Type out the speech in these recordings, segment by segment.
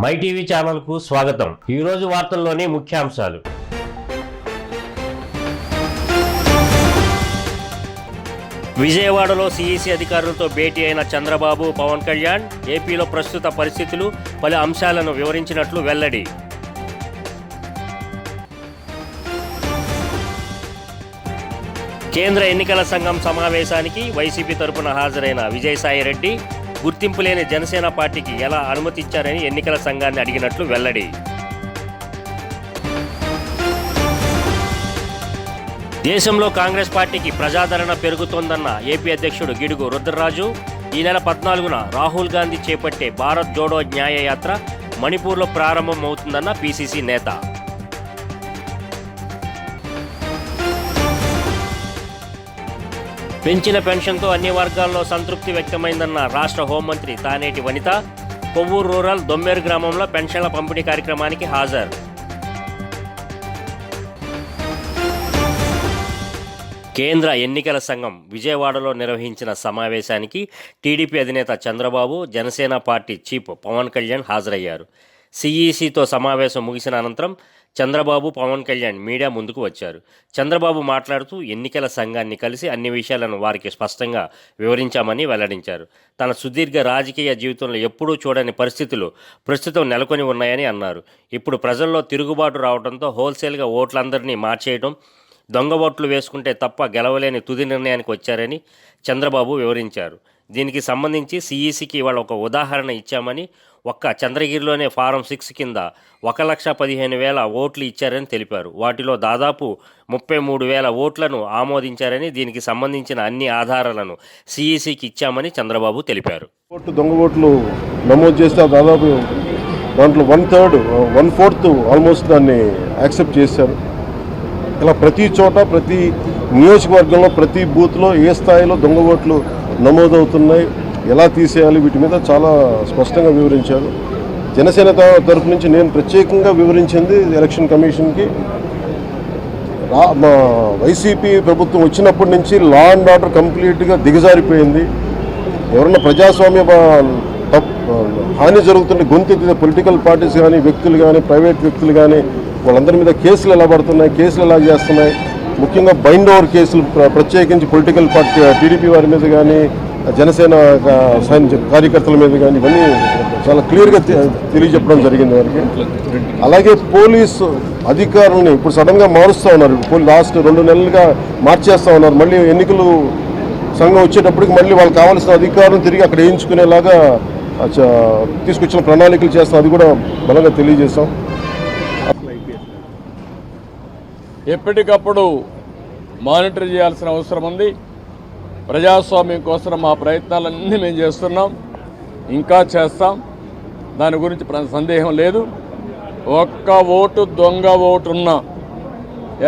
My TV ఛానల్కు స్వాగతం. ఈరోజు వార్తల్లోని ముఖ్యాంశాలు. విజయవాడలో సిఈసి అధికారులతో భేటీ అయిన చంద్రబాబు, పవన్ కళ్యాణ్ ఏపీలో ప్రస్తుత పరిస్థితులు, పలు అంశాలను వివరించినట్లు వెల్లడి. కేంద్ర ఎన్నికల సంఘం సమావేశానికి వైసీపీ తరపున హాజరైన విజయసాయిరెడ్డి గుర్తింపు లేని జనసేన పార్టీకి ఎలా అనుమతిచ్చారని ఎన్నికల సంఘాన్ని అడిగినట్లు వెల్లడి. దేశంలో కాంగ్రెస్ పార్టీకి ప్రజాదరణ పెరుగుతోందన్న ఏపీ అధ్యక్షుడు గిడుగు రుద్రరాజు ఈ నెల 14న రాహుల్ గాంధీ చేపట్టే భారత్ జోడో న్యాయ యాత్ర మణిపూర్లో ప్రారంభమవుతుందన్న పీసీసీ నేత. పెంచిన పెన్షన్తో అన్ని వర్గాల్లో సంతృప్తి వ్యక్తమైందన్న రాష్ట్ర హోంమంత్రి తానేటి వనిత కొవ్వూరు రూరల్ దొమ్మేరు గ్రామంలో పెన్షన్ల పంపిణీ కార్యక్రమానికి హాజరు. కేంద్ర ఎన్నికల సంఘం విజయవాడలో నిర్వహించిన సమావేశానికి టీడీపీ అధినేత చంద్రబాబు, జనసేన పార్టీ చీఫ్ పవన్ కళ్యాణ్ హాజరయ్యారు. సిఈసితో సమావేశం ముగిసిన అనంతరం చంద్రబాబు, పవన్ కళ్యాణ్ మీడియా ముందుకు వచ్చారు. చంద్రబాబు మాట్లాడుతూ ఎన్నికల సంఘాన్ని కలిసి అన్ని విషయాలను వారికి స్పష్టంగా వివరించామని వెల్లడించారు. తన సుదీర్ఘ రాజకీయ జీవితంలో ఎప్పుడూ చూడని పరిస్థితులు ప్రస్తుతం నెలకొని ఉన్నాయని అన్నారు. ఇప్పుడు ప్రజల్లో తిరుగుబాటు రావడంతో హోల్సేల్గా ఓట్లందరినీ మార్చేయడం, దొంగ ఓట్లు వేసుకుంటే తప్ప గెలవలేని తుది నిర్ణయానికి వచ్చారని చంద్రబాబు వివరించారు. దీనికి సంబంధించి సిఈసికి ఇవాళ ఒక ఉదాహరణ ఇచ్చామని, ఒక్క చంద్రగిరిలోనే ఫారం 6 కింద 1,15,000 ఓట్లు ఇచ్చారని తెలిపారు. వాటిలో దాదాపు 33,000 ఓట్లను ఆమోదించారని, దీనికి సంబంధించిన అన్ని ఆధారాలను సిఈసికి ఇచ్చామని చంద్రబాబు తెలిపారు. దొంగ ఓట్లు నమోదు చేస్తే దాదాపు దాంట్లో 1/4 ఆల్మోస్ట్ దాన్ని యాక్సెప్ట్ చేశారు. ఇలా ప్రతి చోట, ప్రతి నియోజకవర్గంలో, ప్రతి బూత్లో ఏ స్థాయిలో దొంగ ఓట్లు నమోదవుతున్నాయి, ఎలా తీసేయాలి, వీటి మీద చాలా స్పష్టంగా వివరించారు. జనసేన తరఫు నుంచి నేను ప్రత్యేకంగా వివరించింది ఎలక్షన్ కమిషన్కి, మా వైసీపీ ప్రభుత్వం వచ్చినప్పటి నుంచి లా అండ్ ఆర్డర్ కంప్లీట్గా దిగజారిపోయింది. ఎవరన్నా ప్రజాస్వామ్య హాని జరుగుతుంటే గొంతెత్తిన పొలిటికల్ పార్టీస్ కానీ, వ్యక్తులు కానీ, ప్రైవేట్ వ్యక్తులు కానీ, వాళ్ళందరి మీద కేసులు ఎలా పడుతున్నాయి, కేసులు ఎలా చేస్తున్నాయి, ముఖ్యంగా బైండ్ ఓవర్ కేసులు ప్రత్యేకించి పొలిటికల్ పార్టీ టీడీపీ వారి మీద కానీ, జనసేన కార్యకర్తల మీద కానీ ఇవన్నీ చాలా క్లియర్గా తెలియజెప్పడం జరిగింది వారికి. అలాగే పోలీసు అధికారులని ఇప్పుడు సడన్గా మారుస్తూ ఉన్నారు. లాస్ట్ 2 నెలలుగా మార్చేస్తూ ఉన్నారు. మళ్ళీ ఎన్నికలు సంఘం వచ్చేటప్పటికి మళ్ళీ వాళ్ళకి కావాల్సిన అధికారులను తిరిగి అక్కడ వేయించుకునేలాగా తీసుకొచ్చిన ప్రణాళికలు చేస్తాం. అది కూడా బలంగా తెలియజేస్తాం. ఎప్పటికప్పుడు మానిటర్ చేయాల్సిన అవసరం ఉంది. ప్రజాస్వామ్యం కోసం మా ప్రయత్నాలన్నీ మేము చేస్తున్నాం, ఇంకా చేస్తాం. దాని గురించి సందేహం లేదు. ఒక్క ఓటు దొంగ ఓటున్న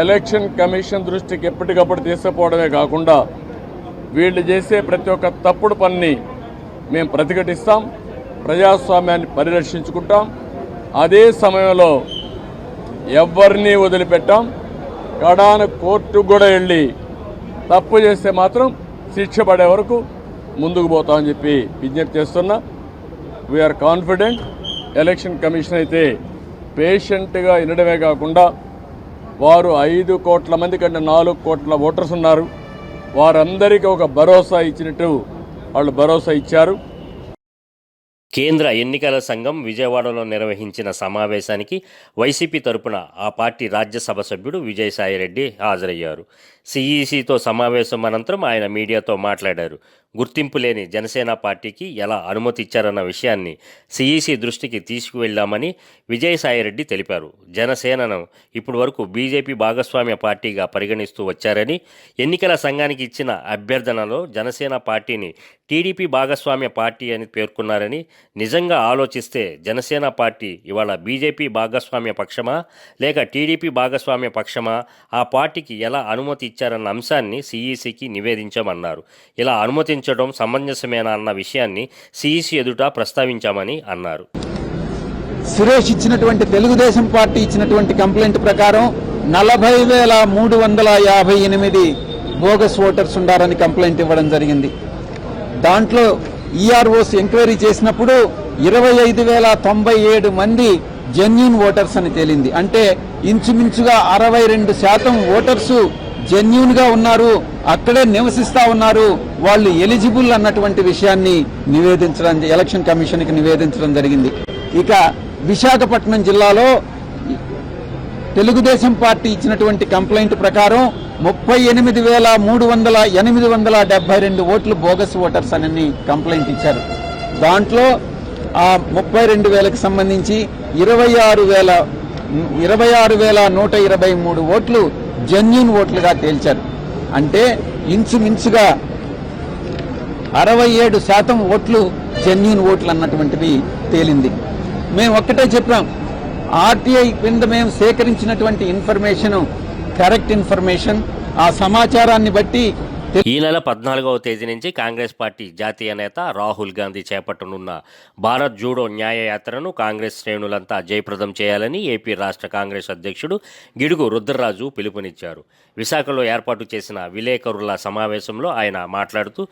ఎలక్షన్ కమిషన్ దృష్టికి ఎప్పటికప్పుడు తీసుకుపోవడమే కాకుండా వీళ్ళు చేసే ప్రతి ఒక్క తప్పుడు పనిని మేము ప్రతిఘటిస్తాం, ప్రజాస్వామ్యాన్ని పరిరక్షించుకుంటాం. అదే సమయంలో ఎవరిని వదిలిపెట్టాం. కడాన కోర్టుకు కూడా వెళ్ళి తప్పు చేస్తే మాత్రం శిక్ష పడే వరకు ముందుకు పోతామని చెప్పి విజ్ఞప్తి చేస్తున్నా. We are confident. ఎలక్షన్ కమిషన్ అయితే పేషెంట్గా వినడమే కాకుండా వారు 5 కోట్ల మంది కంటే 4 కోట్ల ఓటర్స్ ఉన్నారు. వారందరికీ ఒక భరోసా ఇచ్చినట్టు వాళ్ళు భరోసా ఇచ్చారు. కేంద్ర ఎన్నికల సంఘం విజయవాడలో నిర్వహించిన సమావేశానికి వైసీపీ తరపున ఆ పార్టీ రాజ్యసభ సభ్యుడు విజయసాయిరెడ్డి హాజరయ్యారు. సిఈసితో సమావేశం అనంతరం ఆయన మీడియాతో మాట్లాడారు. గుర్తింపు లేని జనసేన పార్టీకి ఎలా అనుమతి ఇచ్చారన్న విషయాన్ని సిఈసి దృష్టికి తీసుకువెళ్లామని విజయసాయిరెడ్డి తెలిపారు. జనసేనను ఇప్పటి వరకు బీజేపీ భాగస్వామ్య పార్టీగా పరిగణిస్తూ వచ్చారని, ఎన్నికల సంఘానికి ఇచ్చిన అభ్యర్థనలో జనసేన పార్టీని టీడీపీ భాగస్వామ్య పార్టీ అని పేర్కొన్నారని, నిజంగా ఆలోచిస్తే జనసేన పార్టీ ఇవాళ బీజేపీ భాగస్వామ్య పక్షమా లేక టీడీపీ భాగస్వామ్య పక్షమా, ఆ పార్టీకి ఎలా అనుమతి ఇచ్చారన్న అంశాన్ని సిఈసికి నివేదించామన్నారు. ఇలా అనుమతించడం సమంజసమేనా అన్న విషయాన్ని సిఈసి ఎదుట ప్రస్తావించామని అన్నారు. సురేష్ ఇచ్చినటువంటి తెలుగుదేశం పార్టీ ఇచ్చినటువంటి కంప్లైంట్ ప్రకారం 40,358 బోగస్ ఓటర్స్ ఉండారని కంప్లైంట్ ఇవ్వడం జరిగింది. దాంట్లో ఈఆర్ఓస్ ఎంక్వైరీ చేసినప్పుడు 25,097 మంది జెన్యూన్ ఓటర్స్ అని తేలింది. అంటే ఇంచుమించుగా 62% ఓటర్సు జెన్యూన్ గా ఉన్నారు, అక్కడే నివసిస్తా ఉన్నారు, వాళ్ళు ఎలిజిబుల్ అన్నటువంటి విషయాన్ని నివేదించడం, ఎలక్షన్ కమిషన్కి నివేదించడం జరిగింది. ఇక విశాఖపట్నం జిల్లాలో తెలుగుదేశం పార్టీ ఇచ్చినటువంటి కంప్లైంట్ ప్రకారం 38,872 ఓట్లు బోగస్ ఓటర్స్ అని కంప్లైంట్ ఇచ్చారు. దాంట్లో ఆ 32,000కి సంబంధించి 26,123 ఓట్లు జెన్యూన్ ఓట్లుగా తేల్చారు. అంటే ఇంచుమించుగా 67% ఓట్లు జెన్యూన్ ఓట్లు అన్నటువంటివి తేలింది. మేము ఒక్కటే చెప్పాం, ఆర్టీఐ కింద మేము సేకరించినటువంటి ఇన్ఫర్మేషన్ కరెక్ట్ ఇన్ఫర్మేషన్, ఆ సమాచారాన్ని బట్టి ఈ నెల 14వ తేదీ నుంచి కాంగ్రెస్ పార్టీ జాతీయ నేత రాహుల్ గాంధీ చేపట్టనున్న భారత్ జోడో న్యాయ యాత్రను కాంగ్రెస్ శ్రేణులంతా జయప్రదం చేయాలని ఏపీ రాష్ట్ర కాంగ్రెస్ అధ్యక్షుడు గిడుగు రుద్రరాజు పిలుపునిచ్చారు. విశాఖలో ఏర్పాటు చేసిన విలేకరుల సమావేశంలో ఆయన మాట్లాడుతూ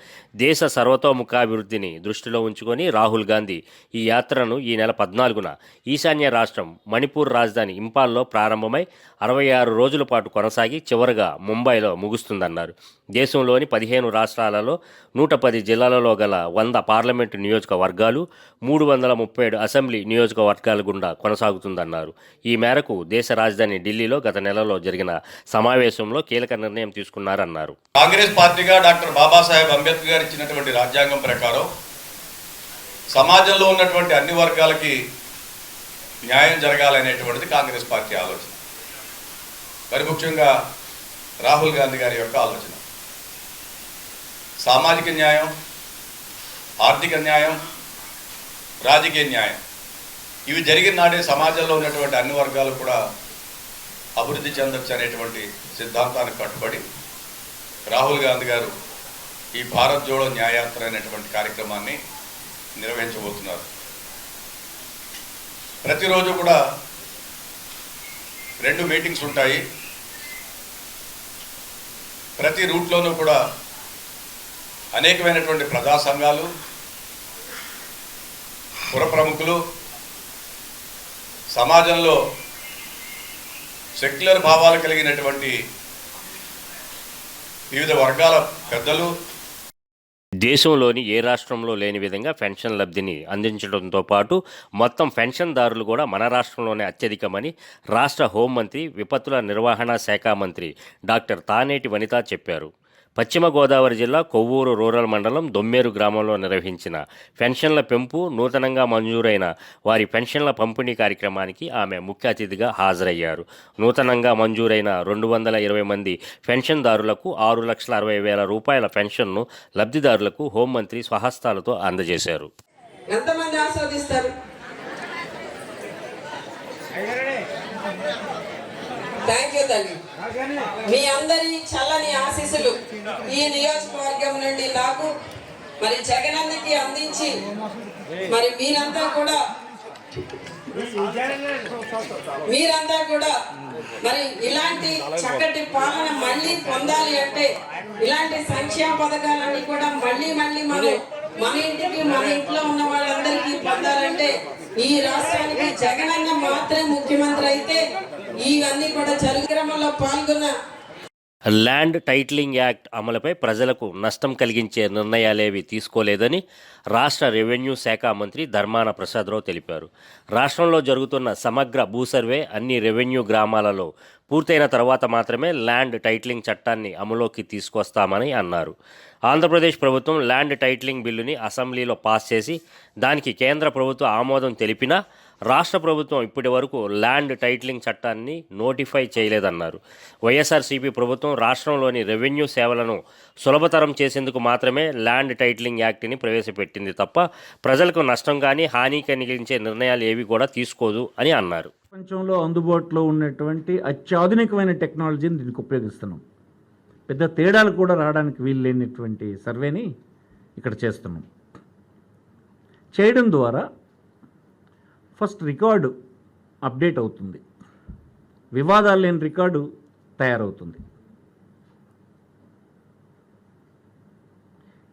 దేశ సర్వతోముఖాభివృద్ధిని దృష్టిలో ఉంచుకొని రాహుల్ గాంధీ ఈ యాత్రను ఈ నెల 14న ఈశాన్య రాష్ట్రం మణిపూర్ రాజధాని ఇంపాల్లో ప్రారంభమై 66 రోజుల పాటు కొనసాగి చివరగా ముంబైలో ముగుస్తుందన్నారు. దేశంలోని 15 రాష్ట్రాలలో 110 జిల్లాలలో గల 100 పార్లమెంటు నియోజకవర్గాలు 337 అసెంబ్లీ నియోజకవర్గాల గుండా కొనసాగుతుందన్నారు. ఈ మేరకు దేశ రాజధాని ఢిల్లీలో గత నెలలో జరిగిన సమావేశంలో కీలక నిర్ణయం తీసుకున్నారన్నారు. కాంగ్రెస్ పార్టీగా డాక్టర్ బాబాసాహెబ్ అంబేద్కర్ గారు ఇచ్చినటువంటి రాజ్యాంగం ప్రకారం సమాజంలో ఉన్నటువంటి అన్ని వర్గాలకి న్యాయం జరగాలనేటువంటిది కాంగ్రెస్ పార్టీ ఆలోచన. మరి ముఖ్యంగా రాహుల్ గాంధీ గారి యొక్క ఆలోచన సామాజిక న్యాయం, ఆర్థిక న్యాయం, రాజకీయ న్యాయం ఇవి జరిగిన నాడే సమాజంలో ఉన్నటువంటి అన్ని వర్గాలు కూడా అభివృద్ధి చెందొచ్చు అనేటువంటి సిద్ధాంతానికి కట్టుబడి రాహుల్ గాంధీ గారు ఈ భారత్ జోడో న్యాయయాత్ర అనేటువంటి కార్యక్రమాన్ని నిర్వహించబోతున్నారు. ప్రతిరోజు కూడా 2 మీటింగ్స్ ఉంటాయి. ప్రతి రూట్లోనూ కూడా అనేకమైనటువంటి ప్రజా సంఘాలు, పుర ప్రముఖులు, సమాజంలో సెక్యులర్ భావాలు కలిగినటువంటి వివిధ వర్గాల పెద్దలు దేశంలోని ఏ రాష్ట్రంలో లేని విధంగా పెన్షన్ లబ్ధిని అందించడంతో పాటు మొత్తం పెన్షన్దారులు కూడా మన రాష్ట్రంలోనే అత్యధికమని రాష్ట్ర హోంమంత్రి, విపత్తుల నిర్వహణ శాఖ మంత్రి డాక్టర్ తానేటి వనిత చెప్పారు. పశ్చిమ గోదావరి జిల్లా కొవ్వూరు రూరల్ మండలం దొమ్మేరు గ్రామంలో నిర్వహించిన పెన్షన్ల పెంపు, నూతనంగా మంజూరైన వారి పెన్షన్ల పంపిణీ కార్యక్రమానికి ఆమె ముఖ్య అతిథిగా హాజరయ్యారు. నూతనంగా మంజూరైన 220 మంది పెన్షన్దారులకు 6,60,000 రూపాయల పెన్షన్ను లబ్ధిదారులకు హోంమంత్రి స్వహస్తాలతో అందజేశారు. ఎంతమంది ఆస్వాదిస్తారు? థ్యాంక్ యూ తల్లి. మీ అందరి చల్లని ఆశీస్సులు ఈ నియోజకవర్గం నుండి నాకు మరి జగనన్నకి అందించి మరి మీరంతా కూడా మరి ఇలాంటి చక్కటి పాలన మళ్ళీ పొందాలి అంటే ఇలాంటి సంక్షేమ పథకాలన్నీ కూడా మళ్ళీ మనం మన ఇంటికి, మన ఇంట్లో ఉన్న వాళ్ళందరికీ పొందాలంటే ఈ రాష్ట్రానికి జగనన్న మాత్రమే ముఖ్యమంత్రి అయితే ఇవన్నీ కూడా కార్యక్రమంలో పాల్గొన్న ల్యాండ్ టైటిలింగ్ యాక్ట్ అమలుపై ప్రజలకు నష్టం కలిగించే నిర్ణయాలేవి తీసుకోలేదని రాష్ట్ర రెవెన్యూ శాఖ మంత్రి ధర్మాన ప్రసాదరావు తెలిపారు. రాష్ట్రంలో జరుగుతున్న సమగ్ర భూసర్వే అన్ని రెవెన్యూ గ్రామాలలో పూర్తయిన తర్వాత మాత్రమే ల్యాండ్ టైటిలింగ్ చట్టాన్ని అమలులోకి తీసుకొస్తామని అన్నారు. ఆంధ్రప్రదేశ్ ప్రభుత్వం ల్యాండ్ టైటిలింగ్ బిల్లుని అసెంబ్లీలో పాస్ చేసి దానికి కేంద్ర ప్రభుత్వం ఆమోదం తెలిపినా రాష్ట్ర ప్రభుత్వం ఇప్పటి వరకు ల్యాండ్ టైటిలింగ్ చట్టాన్ని నోటిఫై చేయలేదన్నారు. వైఎస్ఆర్సీపీ ప్రభుత్వం రాష్ట్రంలోని రెవెన్యూ సేవలను సులభతరం చేసేందుకు మాత్రమే ల్యాండ్ టైటిలింగ్ యాక్ట్ని ప్రవేశపెట్టింది తప్ప ప్రజలకు నష్టం కానీ హాని కలిగించే నిర్ణయాలు ఏవి కూడా తీసుకోదు అని అన్నారు. ప్రపంచంలో అందుబాటులో ఉన్నటువంటి అత్యాధునికమైన టెక్నాలజీని దీనికి ఉపయోగిస్తున్నాం. పెద్ద తేడాలు కూడా రావడానికి వీలు లేనటువంటి సర్వేని ఇక్కడ చేస్తున్నాం. చేయడం ద్వారా ఫస్ట్ రికార్డు అప్డేట్ అవుతుంది, వివాదాలు లేని రికార్డు తయారవుతుంది.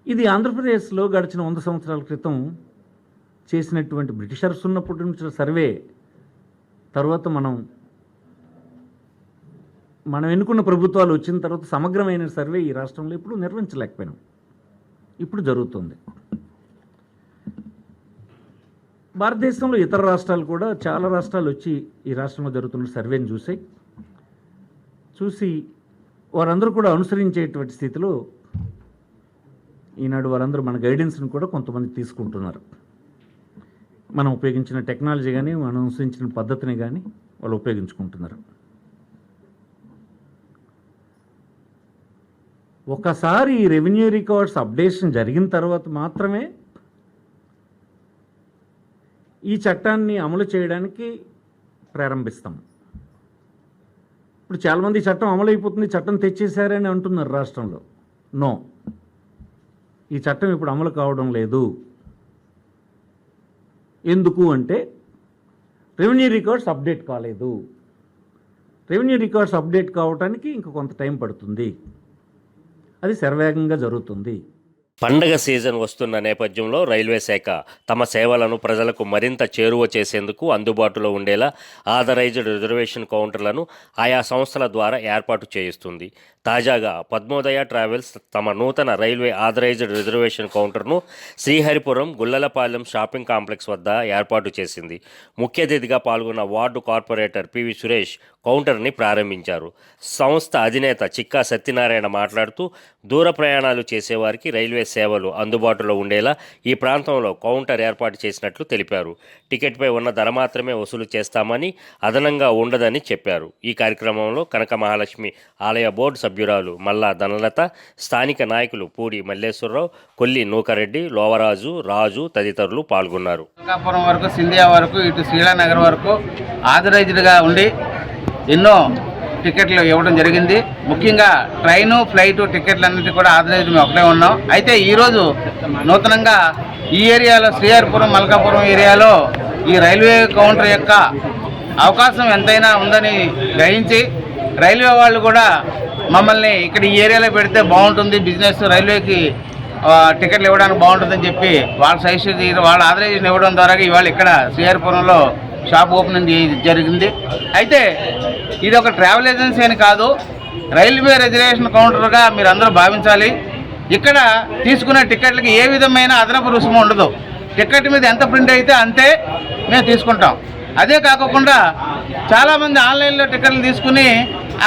ఇది ఆంధ్రప్రదేశ్లో గడిచిన 100 సంవత్సరాల క్రితం చేసినటువంటి బ్రిటిషర్స్ ఉన్నప్పటి నుంచి సర్వే తర్వాత మనం ఎన్నుకున్న ప్రభుత్వాలు వచ్చిన తర్వాత సమగ్రమైన సర్వే ఈ రాష్ట్రంలో ఇప్పుడు నిర్వహించలేకపోయినాం. ఇప్పుడు జరుగుతుంది. భారతదేశంలో ఇతర రాష్ట్రాలు కూడా చాలా రాష్ట్రాలు వచ్చి ఈ రాష్ట్రంలో జరుగుతున్న సర్వేని చూసి వారందరూ కూడా అనుసరించేటువంటి స్థితిలో ఈనాడు వారందరూ మన గైడెన్స్ని కూడా కొంతమంది తీసుకుంటున్నారు. మనం ఉపయోగించిన టెక్నాలజీ కానీ మనం అనుసరించిన పద్ధతిని కానీ వాళ్ళు ఉపయోగించుకుంటున్నారు. ఒకసారి ఈ రెవెన్యూ రికార్డ్స్ అప్డేషన్ జరిగిన తర్వాత మాత్రమే ఈ చట్టాన్ని అమలు చేయడానికి ప్రారంభిస్తాం. ఇప్పుడు చాలామంది చట్టం అమలు అయిపోతుంది, చట్టం తెచ్చేశారని అంటున్నారు రాష్ట్రంలో. నో, ఈ చట్టం ఇప్పుడు అమలు కావడం లేదు. ఎందుకు అంటే రెవెన్యూ రికార్డ్స్ అప్డేట్ కాలేదు. రెవెన్యూ రికార్డ్స్ అప్డేట్ కావడానికి ఇంకా కొంత టైం పడుతుంది. అది శరవేగంగా జరుగుతుంది. పండగ సీజన్ వస్తున్న నేపథ్యంలో రైల్వే శాఖ తమ సేవలను ప్రజలకు మరింత చేరువ చేసేందుకు అందుబాటులో ఉండేలా ఆథరైజ్డ్ రిజర్వేషన్ కౌంటర్లను ఆయా సంస్థల ద్వారా ఏర్పాటు చేయిస్తుంది. తాజాగా పద్మోదయ ట్రావెల్స్ తమ నూతన రైల్వే ఆథరైజ్డ్ రిజర్వేషన్ కౌంటర్ను శ్రీహరిపురం గుల్లలపాలెం షాపింగ్ కాంప్లెక్స్ వద్ద ఏర్పాటు చేసింది. ముఖ్య అతిథిగా పాల్గొన్న వార్డు కార్పొరేటర్ పివి సురేష్ కౌంటర్ని ప్రారంభించారు. సంస్థ అధినేత చిక్కా సత్యనారాయణ మాట్లాడుతూ దూర ప్రయాణాలు చేసేవారికి రైల్వే సేవలు అందుబాటులో ఉండేలా ఈ ప్రాంతంలో కౌంటర్ ఏర్పాటు చేసినట్లు తెలిపారు. టికెట్పై ఉన్న ధర మాత్రమే వసూలు చేస్తామని, అదనంగా ఉండదని చెప్పారు. ఈ కార్యక్రమంలో కనక మహాలక్ష్మి ఆలయ బోర్డు సభ్యురాలు మల్లా ధనలత, స్థానిక నాయకులు పూడి మల్లేశ్వరరావు, కొల్లి నూకరెడ్డి, లోవరాజు, రాజు తదితరులు పాల్గొన్నారు. శ్రీకాకుళం వరకు, సింధియా వరకు, ఇటు శ్రీలానగర్ వరకు ఆథరైజ్డ్గా ఉండి ఎన్నో టికెట్లు ఇవ్వడం జరిగింది. ముఖ్యంగా ట్రైను, ఫ్లైటు టికెట్లు అన్నిటి కూడా ఆథరైజ్డ్ మేము ఒకటే ఉన్నాం. అయితే ఈరోజు నూతనంగా ఈ ఏరియాలో శ్రీహరిపురం, మల్కాపురం ఏరియాలో ఈ రైల్వే కౌంటర్ యొక్క అవకాశం ఎంతైనా ఉందని గ్రహించి రైల్వే వాళ్ళు కూడా మమ్మల్ని ఇక్కడ ఈ ఏరియాలో పెడితే బాగుంటుంది, బిజినెస్ రైల్వేకి టికెట్లు ఇవ్వడానికి బాగుంటుందని చెప్పి వాళ్ళ సజెషన్, వాళ్ళ ఆథరైజేషన్ ఇవ్వడం ద్వారా ఇవాళ ఇక్కడ శ్రీహరిపురంలో షాప్ ఓపెనింగ్ జరిగింది. అయితే ఇది ఒక ట్రావెల్ ఏజెన్సీ అని కాదు, రైల్వే రిజర్వేషన్ కౌంటర్గా మీరు అందరూ భావించాలి. ఇక్కడ తీసుకునే టికెట్లకి ఏ విధమైన అదనపు రుసుము ఉండదు. టికెట్ మీద ఎంత ప్రింట్ అయితే అంతే మేము తీసుకుంటాం. అదే కాకుండా చాలామంది ఆన్లైన్లో టికెట్లు తీసుకుని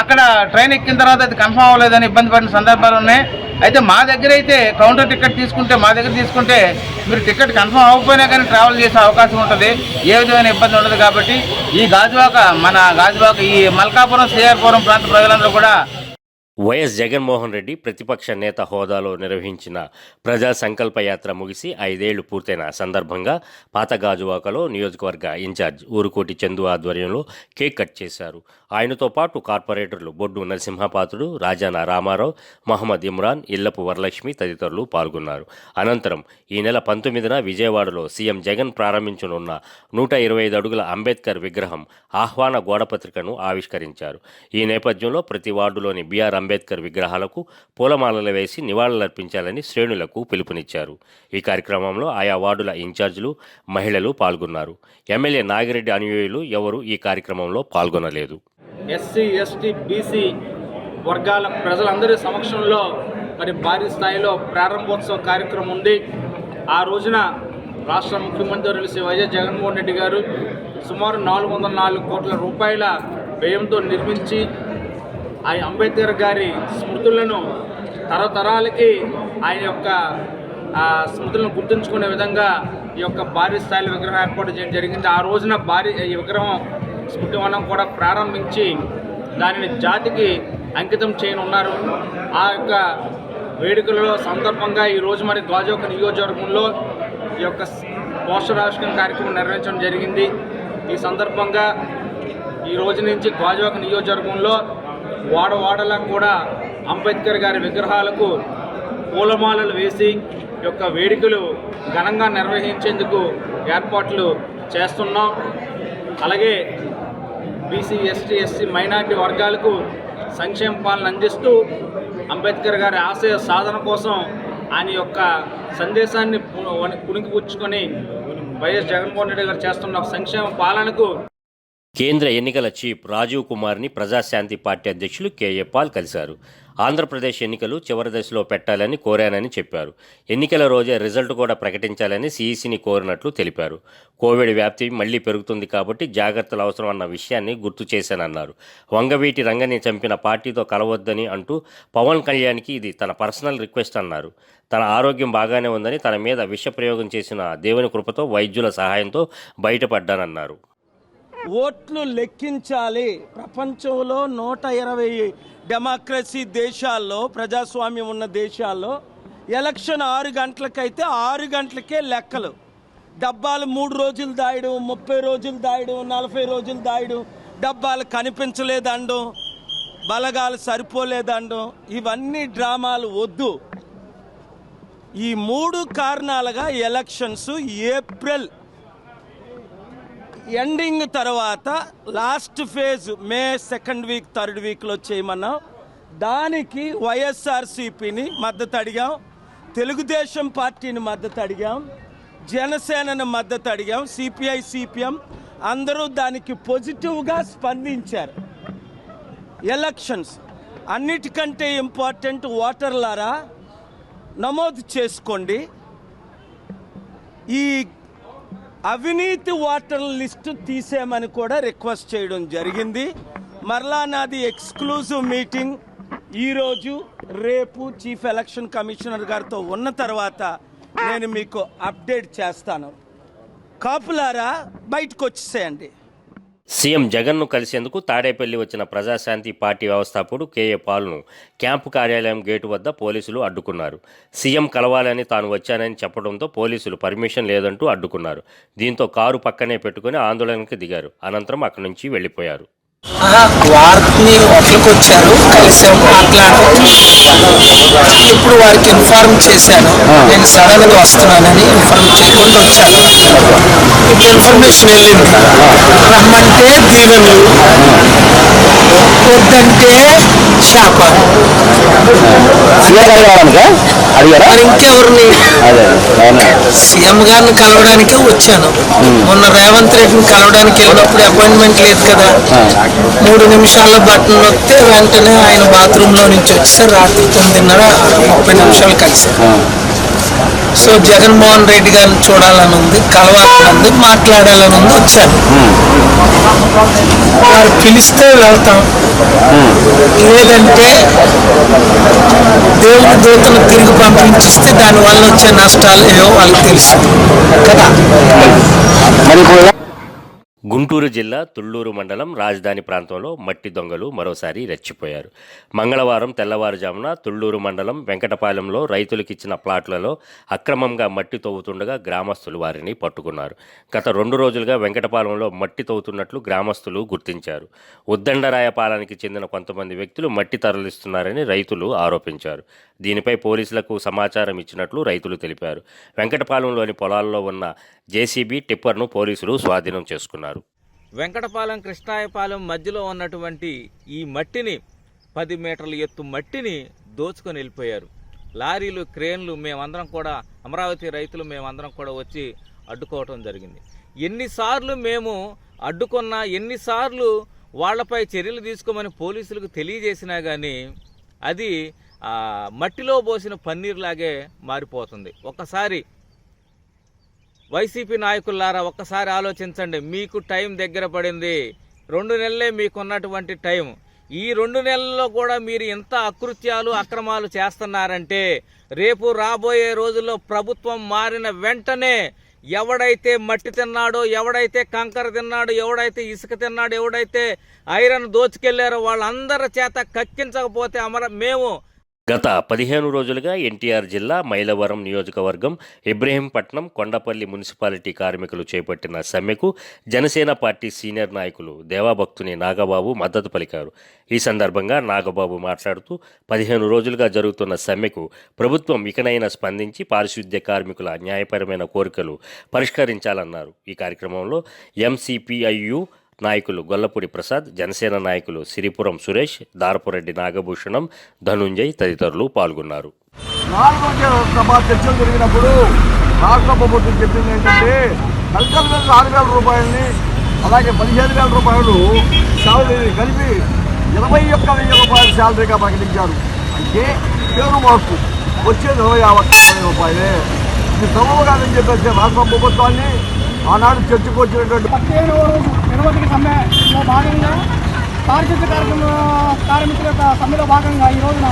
అక్కడ ట్రైన్ ఎక్కిన తర్వాత అది కన్ఫర్మ్ అవ్వలేదని ఇబ్బంది పడిన సందర్భాలు ఉన్నాయి. అయితే మా దగ్గర అయితే కౌంటర్ టికెట్ తీసుకుంటే మీరు టికెట్ కన్ఫర్మ్ అవ్వకపోయినా కానీ ట్రావెల్ చేసే అవకాశం ఉంటుంది, ఏ విధమైన ఇబ్బంది ఉండదు. కాబట్టి ఈ గాజువాక ఈ మల్కాపురం, శ్రీహరిపురం ప్రాంత ప్రజలందరూ కూడా వైఎస్ జగన్మోహన్ రెడ్డి ప్రతిపక్ష నేత హోదాలో నిర్వహించిన ప్రజా సంకల్ప యాత్ర ముగిసి 5 ఏళ్లు పూర్తయిన సందర్భంగా పాత గాజువాకలో నియోజకవర్గ ఇన్ఛార్జ్ ఊరుకోటి చందు ఆధ్వర్యంలో కేక్ కట్ చేశారు. ఆయనతో పాటు కార్పొరేటర్లు బొడ్డు నరసింహపాత్రుడు, రాజాన రామారావు, మహమ్మద్ ఇమ్రాన్, ఇల్లపు వరలక్ష్మి తదితరులు పాల్గొన్నారు. అనంతరం ఈ నెల 19న విజయవాడలో సీఎం జగన్ ప్రారంభించనున్న 125 అడుగుల అంబేద్కర్ విగ్రహం ఆహ్వాన గోడపత్రికను ఆవిష్కరించారు. ఈ నేపథ్యంలో ప్రతి వార్డులోని బిఆర్ అంబేద్కర్ విగ్రహాలకు పూలమాలలు వేసి నివాళులర్పించాలని శ్రేణులకు పిలుపునిచ్చారు. ఈ కార్యక్రమంలో ఆయా వార్డుల ఇన్ఛార్జీలు, మహిళలు పాల్గొన్నారు. ఎమ్మెల్యే నాగిరెడ్డి అనుయాయులు ఎవరూ ఈ కార్యక్రమంలో పాల్గొనలేదు. ఎస్సీ, ఎస్టీ, బీసీ వర్గాల ప్రజలందరి సమక్షంలో మరి భారీ స్థాయిలో ప్రారంభోత్సవ కార్యక్రమం ఉంది. ఆ రోజున రాష్ట్ర ముఖ్యమంత్రి శ్రీ వైఎస్ జగన్మోహన్ రెడ్డి గారు సుమారు 404 కోట్ల రూపాయల వ్యయంతో నిర్మించి ఆ అంబేద్కర్ గారి స్మృతులను తరతరాలకి ఆయన యొక్క స్మృతులను గుర్తుంచుకునే విధంగా ఈ యొక్క భారీ స్థాయిలో విగ్రహం ఏర్పాటు చేయడం జరిగింది. ఆ రోజున ఈ విగ్రహం స్మృతివనం కూడా ప్రారంభించి దానిని జాతికి అంకితం చేయనున్నారు. ఆ యొక్క వేడుకలలో సందర్భంగా ఈరోజు మరి గాజువాక నియోజకవర్గంలో ఈ యొక్క పోస్టరావిష్కరణ కార్యక్రమం నిర్వహించడం జరిగింది. ఈ సందర్భంగా ఈ రోజు నుంచి గాజువాక నియోజకవర్గంలో వాడవాడలా కూడా అంబేద్కర్ గారి విగ్రహాలకు పూలమాలలు వేసి యొక్క వేడుకలు ఘనంగా నిర్వహించేందుకు ఏర్పాట్లు చేస్తున్నాం. అలాగే బీసీ, ఎస్టీ, ఎస్సీ మైనారిటీ వర్గాలకు సంక్షేమ పాలన అందిస్తూ అంబేద్కర్ గారి ఆశయ సాధన కోసం ఆయన యొక్క సందేశాన్ని పుణికిపుచ్చుకొని వైఎస్ జగన్మోహన్ రెడ్డి గారు చేస్తున్న సంక్షేమ పాలనకు కేంద్ర ఎన్నికల చీఫ్ రాజీవ్ కుమార్ని ప్రజాశాంతి పార్టీ అధ్యక్షులు కేఏ పాల్ కలిశారు. ఆంధ్రప్రదేశ్ ఎన్నికలు చివరి దశలో పెట్టాలని కోరానని చెప్పారు. ఎన్నికల రోజే రిజల్ట్ కూడా ప్రకటించాలని సీఈసీని కోరినట్లు తెలిపారు. కోవిడ్ వ్యాప్తి మళ్లీ పెరుగుతుంది కాబట్టి జాగ్రత్తలు అవసరం అన్న విషయాన్ని గుర్తు చేశానన్నారు. వంగవీటి రంగని చంపిన పార్టీతో కలవద్దని అంటూ పవన్ కళ్యాణ్కి ఇది తన పర్సనల్ రిక్వెస్ట్ అన్నారు. తన ఆరోగ్యం బాగానే ఉందని, తన మీద విషప్రయోగం చేసిన దేవుని కృపతో వైద్యుల సహాయంతో బయటపడ్డానన్నారు. ఓట్లు లెక్కించాలి. ప్రపంచంలో 120 డెమోక్రసీ దేశాల్లో, ప్రజాస్వామ్యం ఉన్న దేశాల్లో ఎలక్షన్ 6 గంటలకైతే 6 గంటలకే లెక్కలు. డబ్బాలు 3 రోజులు దాయడం, 30 రోజులు దాయడం, 40 రోజులు దాయడం, డబ్బాలు కనిపించలేదండం, బలగాలు సరిపోలేదండం, ఇవన్నీ డ్రామాలు వద్దు. ఈ 3 కారణాలుగా ఎలక్షన్స్ ఏప్రిల్ ఎండింగ్ తర్వాత లాస్ట్ ఫేజ్ మే 2nd వీక్ 3rd వీక్లో చేయమన్నాం. దానికి వైఎస్ఆర్సీపీని మద్దతు అడిగాం, తెలుగుదేశం పార్టీని మద్దతు అడిగాం, జనసేనని మద్దతు అడిగాం, సిపిఐ సిపిఎం అందరూ దానికి పాజిటివ్గా స్పందించారు. ఎలక్షన్స్ అన్నిటికంటే ఇంపార్టెంట్. ఓటర్లారా నమోదు చేసుకోండి. ఈ అవినీతి ఓటర్ల లిస్టు తీసేయమని కూడా రిక్వెస్ట్ చేయడం జరిగింది. మరలా నాది ఎక్స్క్లూజివ్ మీటింగ్ ఈరోజు రేపు చీఫ్ ఎలక్షన్ కమిషనర్ గారితో ఉన్న తర్వాత నేను మీకు అప్డేట్ చేస్తాను. కాపులారా బయటకు వచ్చేసేయండి. సీఎం జగన్ను కలిసేందుకు తాడేపల్లి వచ్చిన ప్రజాశాంతి పార్టీ వ్యవస్థాపకుడు కేఏ పాల్ను క్యాంపు కార్యాలయం గేటు వద్ద పోలీసులు అడ్డుకున్నారు. సీఎం కలవాలని తాను వచ్చానని చెప్పడంతో పోలీసులు పర్మిషన్ లేదంటూ అడ్డుకున్నారు. దీంతో కారు పక్కనే పెట్టుకుని ఆందోళనకు దిగారు. అనంతరం అక్కడి నుంచి వెళ్లిపోయారు. వారిని హోటల్కి వచ్చారు, కలిసాము, మాట్లాడాము. ఇప్పుడు వారికి ఇన్ఫార్మ్ చేశాను, నేను సడన్గా వస్తున్నానని ఇన్ఫార్మ్ చేయకుండా వచ్చాను. ఇప్పుడు ఇన్ఫర్మేషన్ వెళ్ళింది, రమ్మంటే దీవెనలు, వద్దంటే శాపాలు. మరి ఇంకెవరిని? సీఎం గారిని కలవడానికే వచ్చాను. మొన్న రేవంత్ రెడ్డిని కలవడానికి వెళ్ళినప్పుడు అపాయింట్మెంట్ లేదు కదా, 3 నిమిషాల్లో బటన్ నొక్కితే వెంటనే ఆయన బాత్రూంలో నుంచి వచ్చేసారు. రాత్రి 9:30 నిమిషాలు కలిసారు. సో జగన్మోహన్ రెడ్డి గారిని చూడాలని ఉంది, కలవాలని ఉంది, మాట్లాడాలని ఉంది, వచ్చాను. వారు పిలిస్తే వెళ్తాం, లేదంటే దేవుడి దూతను తిరిగి పంపించిస్తే దానివల్ల వచ్చే నష్టాలు ఏవో వాళ్ళకి తెలుసు కదా. గుంటూరు జిల్లా తుళ్లూరు మండలం రాజధాని ప్రాంతంలో మట్టి దొంగలు మరోసారి రెచ్చిపోయారు. మంగళవారం తెల్లవారుజామున తుళ్లూరు మండలం వెంకటపాలెంలో రైతులకిచ్చిన ప్లాట్లలో అక్రమంగా మట్టి తవ్వుతుండగా గ్రామస్తులు వారిని పట్టుకున్నారు. గత 2 రోజులుగా వెంకటపాలెంలో మట్టి తవ్వుతున్నట్లు గ్రామస్తులు గుర్తించారు. ఉద్దండరాయపాలెంకి చెందిన కొంతమంది వ్యక్తులు మట్టి తరలిస్తున్నారని రైతులు ఆరోపించారు. దీనిపై పోలీసులకు సమాచారం ఇచ్చినట్లు రైతులు తెలిపారు. వెంకటపాలెంలోని పొలాల్లో ఉన్న జేసీబీ టిప్పర్ను పోలీసులు స్వాధీనం చేసుకున్నారు. వెంకటపాలెం కృష్ణాయపాలెం మధ్యలో ఉన్నటువంటి ఈ మట్టిని 10 మీటర్ల ఎత్తు మట్టిని దోచుకొని వెళ్ళిపోయారు. లారీలు, క్రేన్లు మేమందరం కూడా, అమరావతి రైతులు మేమందరం కూడా వచ్చి అడ్డుకోవటం జరిగింది. ఎన్నిసార్లు మేము అడ్డుకున్నా, ఎన్నిసార్లు వాళ్లపై చర్యలు తీసుకోమని పోలీసులకు తెలియజేసినా కానీ అది మట్టిలో పోసిన పన్నీరులాగే మారిపోతుంది. ఒక్కసారి వైసీపీ నాయకులారా ఒక్కసారి ఆలోచించండి. మీకు టైం దగ్గర పడింది. 2 నెలలే మీకున్నటువంటి టైం. ఈ 2 నెలల్లో కూడా మీరు ఎంత అకృత్యాలు, అక్రమాలు చేస్తున్నారంటే రేపు రాబోయే రోజుల్లో ప్రభుత్వం మారిన వెంటనే ఎవడైతే మట్టి తిన్నాడో, ఎవడైతే కంకర తిన్నాడో, ఎవడైతే ఇసుక తిన్నాడో, ఎవడైతే ఐరన్ దోచుకెళ్లారో వాళ్ళందరి చేత కక్కించకపోతే మేము గత 15 రోజులుగా ఎన్టీఆర్ జిల్లా మైలవరం నియోజకవర్గం ఇబ్రహీంపట్నం కొండపల్లి మున్సిపాలిటీ కార్మికులు చేపట్టిన సమ్మెకు జనసేన పార్టీ సీనియర్ నాయకులు దేవాభక్తుని నాగబాబు మద్దతు పలికారు. ఈ సందర్భంగా నాగబాబు మాట్లాడుతూ 15 రోజులుగా జరుగుతున్న సమ్మెకు ప్రభుత్వం ఇకనైనా స్పందించి పారిశుద్ధ్య కార్మికుల న్యాయపరమైన కోరికలు పరిష్కరించాలన్నారు. ఈ కార్యక్రమంలో ఎంసీపీఐయు నాయకులు గొల్లపూడి ప్రసాద్, జనసేన నాయకులు సిరిపురం సురేష్, దారపురెడ్డి నాగభూషణం, ధనుంజయ్ తదితరులు పాల్గొన్నారు. 4వ సభ చర్చలు జరిగినప్పుడు రాష్ట్ర ప్రభుత్వం చెప్పింది ఏంటంటే కల్చర్ మీద 6,000 రూపాయలని అలాగే 15,000 రూపాయలు శాలరీ కలిపి 21,000 రూపాయల శాలరీగా ప్రకటించారు. అంటే పేరు మార్పు వచ్చేది 25,000 రూపాయలే. ఇది సబబు కాదని చెప్పేసి రాష్ట్ర ప్రభుత్వాన్ని ఆనాడు చర్చకు వచ్చినటువంటి 17వ రోజు నిరవధిక సమ్మెలో భాగంగా పారిశుద్ధ్య కార్మికుల యొక్క సమ్మెలో భాగంగా ఈ రోజున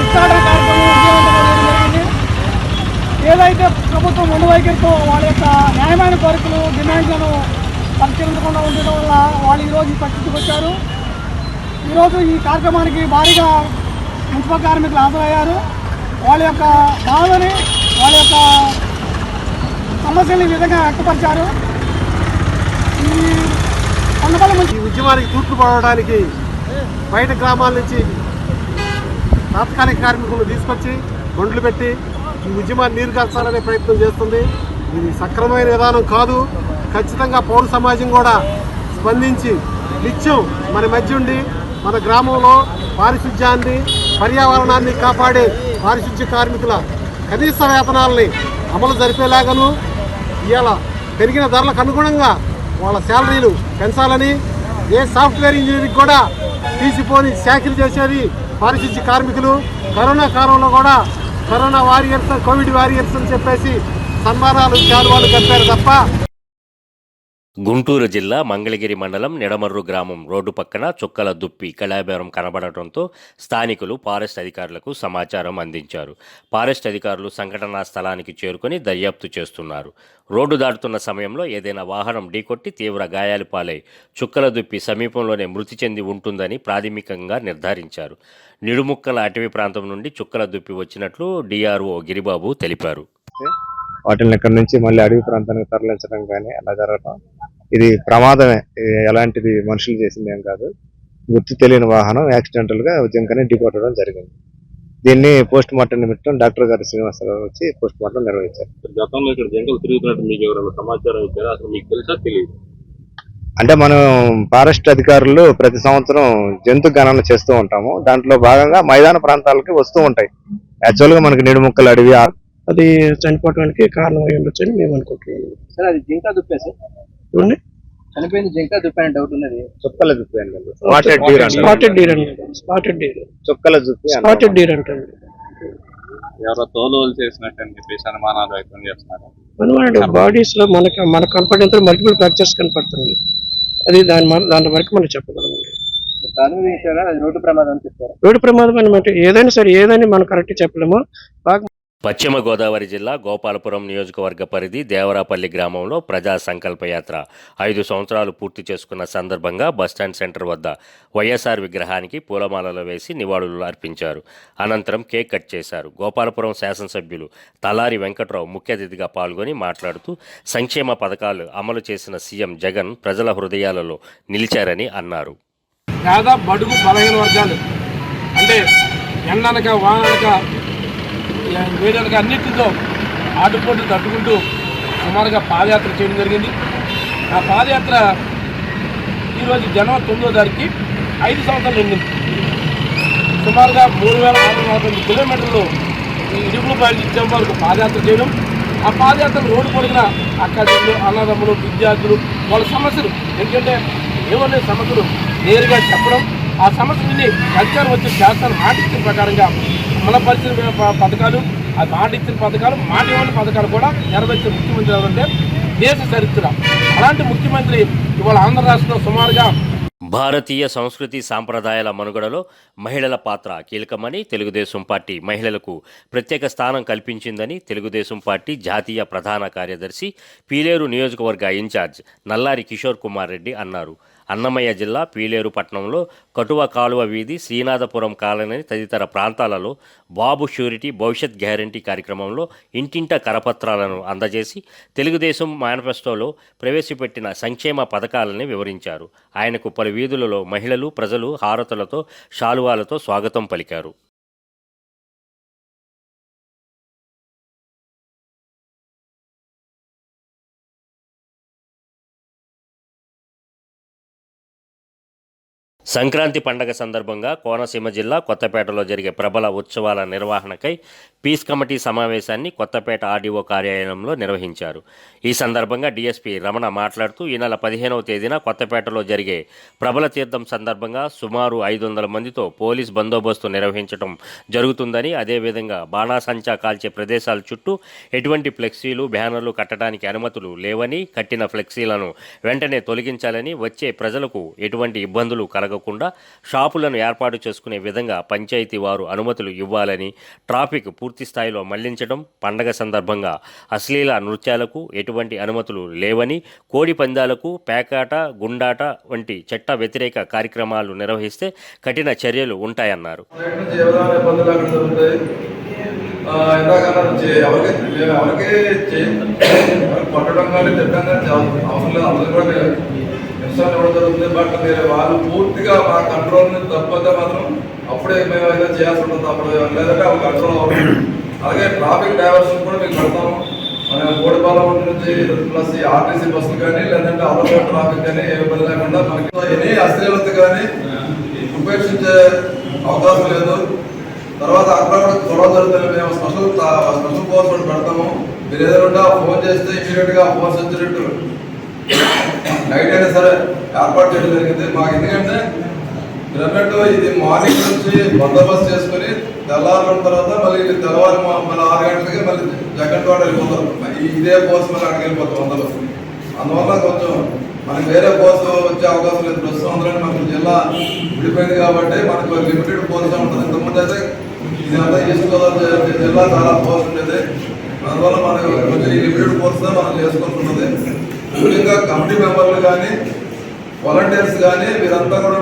ఉద్ఘాటన కార్యక్రమం విజయవంతంగా జరిగింది. ఏదైతే ప్రభుత్వం ముందు వైఖరితో వాళ్ళ యొక్క న్యాయమైన కోరికలు డిమాండ్లను పరిశీలించకుండా ఉండడం వల్ల వాళ్ళు ఈరోజు ఈ పరిస్థితికి వచ్చారు. ఈరోజు ఈ కార్యక్రమానికి భారీగా మున్సిపల్ కార్మికులు హాజరయ్యారు. వాళ్ళ యొక్క బాధని వాళ్ళ యొక్క సమస్యలను ఈ విధంగా వ్యక్తపరిచారు. ఈ ఉద్యమానికి తూట్లు పడడానికి బయట గ్రామాల నుంచి తాత్కాలిక కార్మికులను తీసుకొచ్చి బండ్లు పెట్టి ఈ ఉద్యమాన్ని నీరుగార్చాలనే ప్రయత్నం చేస్తుంది. ఇది సక్రమమైన విధానం కాదు. ఖచ్చితంగా పౌర సమాజం కూడా స్పందించి నిత్యం మన మధ్య ఉండి మన గ్రామంలో పారిశుధ్యాన్ని పర్యావరణాన్ని కాపాడే పారిశుధ్య కార్మికుల కనీస వేతనాలని అమలు జరిపేలాగాను ఇవాళ పెరిగిన ధరలకు అనుగుణంగా వాళ్ళ శాలరీలు పెంచాలని, ఏ సాఫ్ట్వేర్ ఇంజనీరింగ్ కూడా తీసిపోని చాకరీ చేసేది పారిశుధ్య కార్మికులు. కరోనా కాలంలో కూడా కరోనా వారియర్స్, కోవిడ్ వారియర్స్ అని చెప్పేసి సన్మానాలు శాలువాలు కప్పారు తప్ప. గుంటూరు జిల్లా మంగళగిరి మండలం నిడమర్రు గ్రామం రోడ్డు పక్కన చుక్కల దుప్పి కళాబేరం కనబడటంతో స్థానికులు ఫారెస్ట్ అధికారులకు సమాచారం అందించారు. ఫారెస్ట్ అధికారులు సంఘటనా స్థలానికి చేరుకొని దర్యాప్తు చేస్తున్నారు. రోడ్డు దాటుతున్న సమయంలో ఏదైనా వాహనం ఢీకొట్టి తీవ్ర గాయాలు పాలై చుక్కల దుప్పి సమీపంలోనే మృతి చెంది ఉంటుందని ప్రాథమికంగా నిర్ధారించారు. నిడుముక్కల అటవీ ప్రాంతం నుండి చుక్కల దుప్పి వచ్చినట్లు డిఆర్ఓ గిరిబాబు తెలిపారు. వాటిని ఇక్కడ నుంచి మళ్ళీ అడవి ప్రాంతానికి తరలించడం కానీ అలా జరగడం ఇది ప్రమాదమే. ఎలాంటిది మనుషులు చేసింది ఏం కాదు. గుర్తు తెలియని వాహనం యాక్సిడెంటల్ గా జింకని ఢీకొట్టడం జరిగింది. దీన్ని పోస్ట్ మార్టం నిమిత్తం డాక్టర్ గారు శ్రీనివాసరావు వచ్చి పోస్ట్ మార్టం నిర్వహించారు. గతంలో ఇక్కడ జింకలు తిరుగుతున్నట్టు మీకు ఎవరైనా సమాచారం ఇచ్చారా? అసలు మీకు తెలుసా తెలియదు? అంటే మనం ఫారెస్ట్ అధికారులు ప్రతి సంవత్సరం జంతు గణన చేస్తూ ఉంటాము. దాంట్లో భాగంగా మైదాన ప్రాంతాలకి వస్తూ ఉంటాయి. యాక్చువల్ గా మనకి నిడుముక్కల అడవి అది చనిపోవడానికి కారణం అయి ఉండొచ్చు అని మేము అనుకుంటున్నాము. సార్ అది జింకా దుప్పే సార్, చనిపోయింది జింకా దుప్పే అని డౌట్ ఉన్నది. చుక్కల దుప్పి అండి, స్పాటెడ్ డీర్ అంటారు. ఎవరో తోలు చేసినట్టు అని చెప్పేసి అనుమానాలు వ్యక్తం చేస్తున్నారు. బాడీస్ లో మనకు కనపడేంత మల్టిపుల్ ఫ్రాక్చర్స్ కనపడుతుంది. అది దాని వరకు మనం చెప్పగలమండి. రోడ్డు ప్రమాదం అని చెప్తారు. రోడ్డు ప్రమాదం అంటే ఏదైనా సరే ఏదైనా మనం కరెక్ట్ చెప్పలేము. పశ్చిమ గోదావరి జిల్లా గోపాలపురం నియోజకవర్గ పరిధి దేవరాపల్లి గ్రామంలో ప్రజా సంకల్ప యాత్ర 5 సంవత్సరాలు పూర్తి చేసుకున్న సందర్భంగా బస్టాండ్ సెంటర్ వద్ద వైఎస్ఆర్ విగ్రహానికి పూలమాలలు వేసి నివాళులు అర్పించారు. అనంతరం కేక్ కట్ చేశారు. గోపాలపురం శాసనసభ్యులు తలారి వెంకట్రావు ముఖ్య అతిథిగా పాల్గొని మాట్లాడుతూ సంక్షేమ పథకాలు అమలు చేసిన సీఎం జగన్ ప్రజల హృదయాలలో నిలిచారని అన్నారు. దాదాపు బడుగు బలహీన వర్గాలు అంటే ఎండనక వాననక వేడనక అన్నిటితో ఆటుపోటు తట్టుకుంటూ సుమారుగా పాదయాత్ర చేయడం జరిగింది. ఆ పాదయాత్ర ఈరోజు జనవరి 9వ తారీఖుకి 5 సంవత్సరాలు నిండింది. సుమారుగా 3,640 కిలోమీటర్లు ఈ ఇడుగులపాయలు ఇచ్చే వరకు పాదయాత్ర చేయడం. ఆ పాదయాత్ర రోడ్డు పొడిగిన అక్కలు, అన్నదమ్ములు, విద్యార్థులు వాళ్ళ సమస్యలు ఎందుకంటే ఏమనే సమస్యలు నేరుగా చెప్పడం, ఆ సమస్యలని అధికారం వచ్చి చేస్తాను మాట ఇచ్చిన ప్రకారంగా అమలుపరిచిన పథకాలు, ఆ మాట ఇచ్చిన పథకాలు, మాట ఇవ్వని పథకాలు కూడా నెరవేర్చిన ముఖ్యమంత్రి ఎవరంటే దేశ చరిత్ర. అలాంటి ముఖ్యమంత్రి ఇవాళ ఆంధ్ర రాష్ట్రంలో సుమారుగా భారతీయ సంస్కృతి సాంప్రదాయాల మనుగడలో మహిళల పాత్ర కీలకమని తెలుగుదేశం పార్టీ మహిళలకు ప్రత్యేక స్థానం కల్పించిందని తెలుగుదేశం పార్టీ జాతీయ ప్రధాన కార్యదర్శి పీలేరు నియోజకవర్గ ఇన్ఛార్జ్ నల్లారి కిషోర్ కుమార్ రెడ్డి అన్నారు. అన్నమయ్య జిల్లా పీలేరు పట్టణంలో కటువ కాలువ వీధి, శ్రీనాథపురం కాలనీ తదితర ప్రాంతాలలో బాబు షూరిటీ భవిష్యత్ గ్యారంటీ కార్యక్రమంలో ఇంటింట కరపత్రాలను అందజేసి తెలుగుదేశం మేనిఫెస్టోలో ప్రవేశపెట్టిన సంక్షేమ పథకాలని వివరించారు. ఆయనకు పలు వీధులలో మహిళలు, ప్రజలు హారతులతో, శాలువాలతో స్వాగతం పలికారు. సంక్రాంతి పండగ సందర్భంగా కోనసీమ జిల్లా కొత్తపేటలో జరిగే ప్రబల ఉత్సవాల నిర్వహణకై పీస్ కమిటీ సమావేశాన్ని కొత్తపేట ఆర్డీఓ కార్యాలయంలో నిర్వహించారు. ఈ సందర్భంగా డీఎస్పీ రమణ మాట్లాడుతూ ఈ నెల 15వ తేదీన కొత్తపేటలో జరిగే ప్రబల తీర్థం సందర్భంగా సుమారు 500 మందితో పోలీస్ బందోబస్తు నిర్వహించడం జరుగుతుందని, అదేవిధంగా బాణాసంచా కాల్చే ప్రదేశాల చుట్టూ ఎటువంటి ఫ్లెక్సీలు బ్యానర్లు కట్టడానికి అనుమతులు లేవని, కట్టిన ఫ్లెక్సీలను వెంటనే తొలగించాలని, వచ్చే ప్రజలకు ఎటువంటి ఇబ్బందులు కలగకుండా షాపులను ఏర్పాటు చేసుకునే విధంగా పంచాయతీ వారు అనుమతులు ఇవ్వాలని, ట్రాఫిక్ పూర్తి స్థాయిలో మళ్లించడం, పండగ సందర్భంగా అశ్లీల నృత్యాలకు ఎటువంటి అనుమతులు లేవని, కోడి పందాలకు, పేకాట, గుండాట వంటి చట్ట వ్యతిరేక కార్యక్రమాలు నిర్వహిస్తే కఠిన చర్యలు ఉంటాయన్నారు. బట్ వాళ్ళు పూర్తిగా మా కంట్రోల్ నుంచి తప్పతే మాత్రం అప్పుడే మేము ఏదైనా చేయాల్సి ఉంటుంది. అప్పుడు లేదంటే అవి కంట్రోల్ అవ్వదు. అలాగే ట్రాఫిక్ డైవర్షన్ కూడా మీకు పెడతాము. మనం కోడిపాలెం నుంచి ప్లస్ ఈ ఆర్టీసీ బస్సులు కానీ లేదంటే అదర్ ట్రాఫిక్ కానీ ఏ ఇబ్బంది లేకుండా మనకి ఎనీ అశ్లీలత కానీ ఉపేక్షించే అవకాశం లేదు. తర్వాత అక్కడ కూడా గొడవ జరుగుతుంది. మేము స్పెషల్ ఫోర్స్ కూడా పెడతాము. మీరు ఏదైనా ఫోన్ చేస్తే ఇమీడియట్గా ఫోర్స్ వచ్చేటట్టు నైట్ అయినా సరే ఏర్పాటు చేయడం జరిగింది. మాకు ఎందుకంటే మీరు అన్నట్టు ఇది మార్నింగ్ నుంచి బందోబస్తు చేసుకుని తెల్లారుల తర్వాత మళ్ళీ తెల్లవారు మళ్ళీ 6 గంటలకి మళ్ళీ జగన్తోట వెళ్ళిపోతారు. ఇదే కోర్సు మళ్ళీ అక్కడికి వెళ్ళిపోతాం బందోబస్తు. అందువల్ల కొంచెం మనకి వేరే కోర్సు వచ్చే అవకాశం లేదు. ప్రస్తుతం అందులో మనకు జిల్లా విడిపోయింది కాబట్టి మనకు లిమిటెడ్ కోర్సు ఉంటుంది. ఇంతకుముందు అయితే ఇదంతా ఈస్ట్ గోదావరి జిల్లా చాలా కోర్సు ఉండేది. అందువల్ల మనకు కొంచెం ఈ లిమిటెడ్ కోర్సులో మనం చేసుకుంటున్నది. ముఖ్యంగా కమిటీ మెంబర్లు కానీ వాలంటీర్స్ కానీ వీరంతా కూడా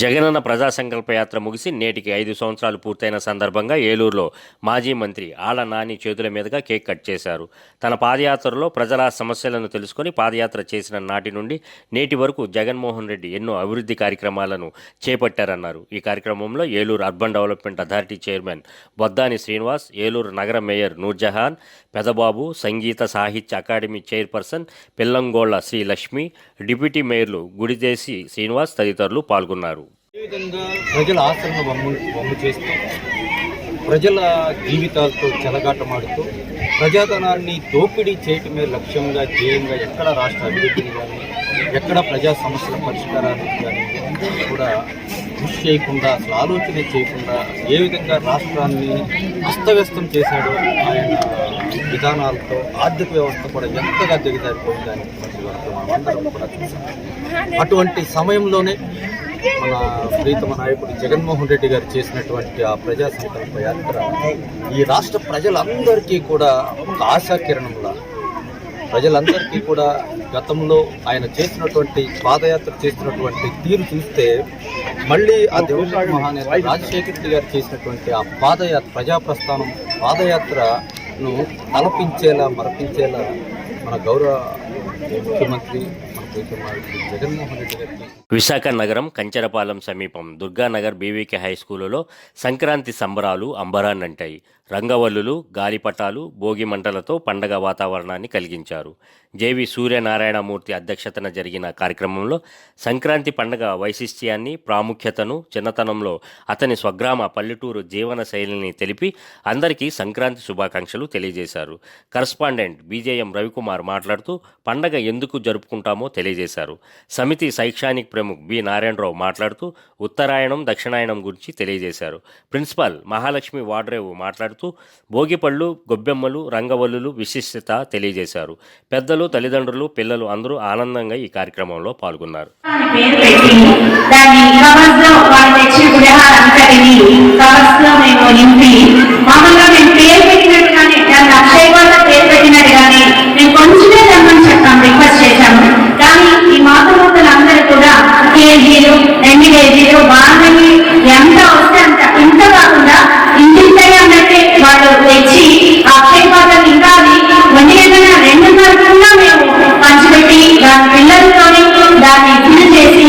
జగనన్న ప్రజా సంకల్ప యాత్ర ముగిసి నేటికి 5 సంవత్సరాలు పూర్తయిన సందర్భంగా ఏలూరులో మాజీ మంత్రి ఆళ్ల నాని చేతుల మీదుగా కేక్ కట్ చేశారు. తన పాదయాత్రలో ప్రజల సమస్యలను తెలుసుకొని పాదయాత్ర చేసిన నాటి నుండి నేటి వరకు జగన్మోహన్ రెడ్డి ఎన్నో అభివృద్ధి కార్యక్రమాలను చేపట్టారన్నారు. ఈ కార్యక్రమంలో Eluru urban development authority chairman Boddani Srinivas, Eluru నగర mayor Noorjahan, Pedababu, Sangeetha Sahitya academy chairperson Pillangolla Srilakshmi, deputy మేయర్లు గుడిదేశి శ్రీనివాస్ తదితరులు పాల్గొన్నారు. అదేవిధంగా ప్రజల ఆశలను వమ్ము చేస్తూ, ప్రజల జీవితాలతో చెలగాటమాడుతూ, ప్రజాధనాన్ని దోపిడీ చేయటమే లక్ష్యంగా ధ్యేయంగా ఎక్కడ రాష్ట్ర అభివృద్ధిని కానీ ఎక్కడ ప్రజా సమస్యల పరిష్కారానికి కానీ కూడా కృషి చేయకుండా, అసలు ఆలోచన చేయకుండా ఏ విధంగా రాష్ట్రాన్ని అస్తవ్యస్తం చేశాడో ఆయన విధానాలతో ఆర్థిక వ్యవస్థ కూడా ఎంతగా దిగజారిపోయిందని మనమందరం కూడా చూసాం. అటువంటి సమయంలోనే మన ప్రీతమ నాయకుడు జగన్మోహన్ రెడ్డి గారు చేసినటువంటి ఆ ప్రజా సంకల్ప యాత్ర ఈ రాష్ట్ర ప్రజలందరికీ కూడా ఒక ఆశాకిరణంలా, ప్రజలందరికీ కూడా గతంలో ఆయన చేసినటువంటి పాదయాత్ర చేసినటువంటి తీరు చూస్తే మళ్ళీ ఆ దివంగత మహానేత రాజశేఖర రెడ్డి గారు చేసినటువంటి ఆ పాదయాత్ర ప్రజాప్రస్థానం పాదయాత్రను తలపించేలా మరపించేలా మన గౌరవ ముఖ్యమంత్రి జగన్మోహన్ రెడ్డి గారికి. విశాఖ నగరం కంచెరపాలెం సమీపం దుర్గానగర్ బీవీకే హై స్కూలులో సంక్రాంతి సంబరాలు అంబరాన్నంటాయి. రంగవల్లులు, గాలిపటాలు, భోగి మంటలతో పండగ వాతావరణాన్ని కలిగించారు. జేవి సూర్యనారాయణమూర్తి అధ్యక్షతన జరిగిన కార్యక్రమంలో సంక్రాంతి పండగ వైశిష్ట్యాన్ని, ప్రాముఖ్యతను, చిన్నతనంలో అతని స్వగ్రామ పల్లెటూరు జీవన శైలిని తెలిపి అందరికీ సంక్రాంతి శుభాకాంక్షలు తెలియజేశారు. కరస్పాండెంట్ బీజేఎం రవికుమార్ మాట్లాడుతూ పండగ ఎందుకు జరుపుకుంటామో తెలియజేశారు. సమితి శైక్షానిక్ ప్రముఖ్ బి నారాయణరావు మాట్లాడుతూ ఉత్తరాయణం, దక్షిణాయనం గురించి తెలియజేశారు. ప్రిన్సిపాల్ మహాలక్ష్మి వాడ్రేవు మాట్లాడుతూ భోగిపళ్ళు, గొబ్బెమ్మలు, రంగవల్లులు విశిష్టత తెలియజేశారు. పెద్దలు, తల్లిదండ్రులు, పిల్లలు అందరూ ఆనందంగా ఈ కార్యక్రమంలో పాల్గొన్నారు. కానీ ఈ మాతృమూర్తులందరూ కూడా కేజీలు, 2 కేజీలు బాగా ఎంత వస్తే అంత, ఇంత కాకుండా ఇంటింతగా అన్నట్టే వాళ్ళు తెచ్చి అక్షయ పాత్రలు ఇంకా 1 గంటల 2:30 మేము పంచిపెట్టి దాని పిల్లలతోనే దాన్ని ఫిల్ చేసి